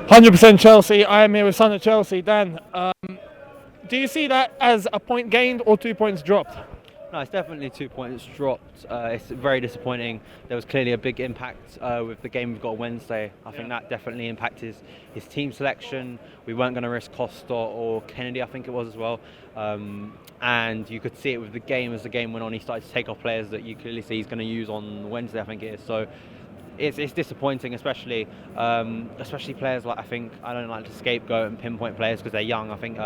100% Chelsea. I am here with son of Chelsea, Dan. Do you see that as a point gained or 2 points dropped? No, it's definitely 2 points dropped. It's very disappointing. There was clearly a big impact with the game we've got on Wednesday. I think that definitely impacted his team selection. We weren't going to risk Costa or Kennedy, I think it was as well. And you could see it with the game. As the game went on, he started to take off players that you clearly see he's going to use on Wednesday, I think it is. So it's disappointing, especially players like, I don't like to scapegoat and pinpoint players because they're young. I think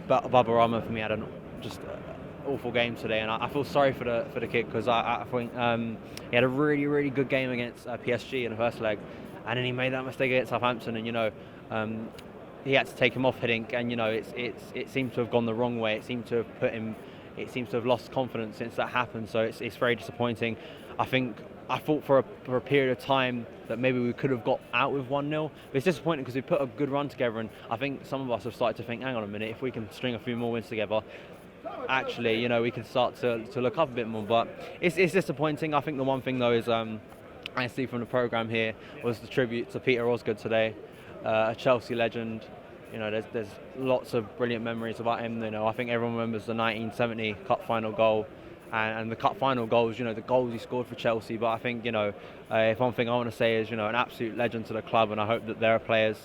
Baba Rama for me had an just awful game today, and I feel sorry for the kid because I think he had a really good game against PSG in the first leg, and then he made that mistake against Southampton, and he had to take him off, I think, and it seemed to have gone the wrong way. It seems to have lost confidence since that happened. So it's very disappointing. I thought for a period of time that maybe we could have got out with 1-0. But it's disappointing because we put a good run together, and I think some of us have started to think, hang on a minute, if we can string a few more wins together, actually, we can start to look up a bit more. But it's disappointing. I think the one thing though is I see from the programme here was the tribute to Peter Osgood today, a Chelsea legend. There's lots of brilliant memories about him. I think everyone remembers the 1970 Cup final goal. And the cup final goals, the goals he scored for Chelsea. But I think, if one thing I want to say is, an absolute legend to the club, and I hope that there are players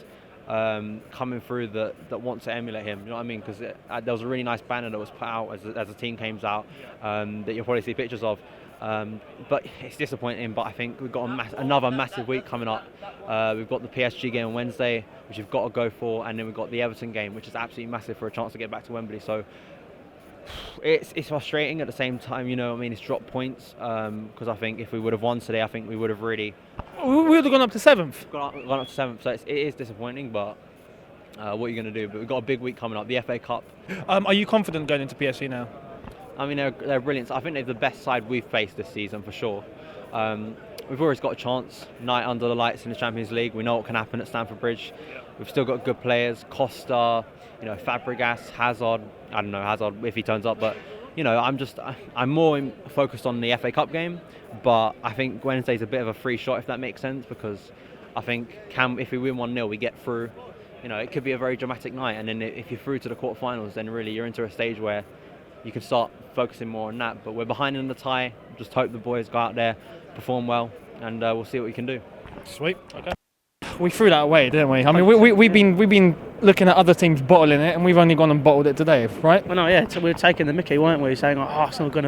coming through that want to emulate him. You know what I mean? Because there was a really nice banner that was put out as the team came out that you'll probably see pictures of. But it's disappointing. But I think we've got another massive week coming up. We've got the PSG game on Wednesday, which we've got to go for, and then we've got the Everton game, which is absolutely massive for a chance to get back to Wembley. So it's frustrating at the same time, it's dropped points because I think if we would have won today, I think we would have really... We would have gone up to 7th. Gone up to 7th, so it is disappointing, but what are you going to do? But we've got a big week coming up, the FA Cup. Are you confident going into PSG now? I mean, they're brilliant. I think they're the best side we've faced this season, for sure. We've always got a chance, night under the lights in the Champions League. We know what can happen at Stamford Bridge. We've still got good players, Costa, Fabregas, Hazard. I don't know Hazard if he turns up, but I'm more focused on the FA Cup game. But I think Wednesday's a bit of a free shot, if that makes sense, because I think if we win 1-0, we get through. It could be a very dramatic night, and then if you're through to the quarterfinals, then really you're into a stage where you can start focusing more on that. But we're behind in the tie. Just hope the boys go out there, perform well, and we'll see what we can do. Sweet. Okay. We threw that away, didn't we? I mean, we've been looking at other teams bottling it, and we've only gone and bottled it today, right? Well, no, yeah, we were taking the mickey, weren't we? Saying, Arsenal are going to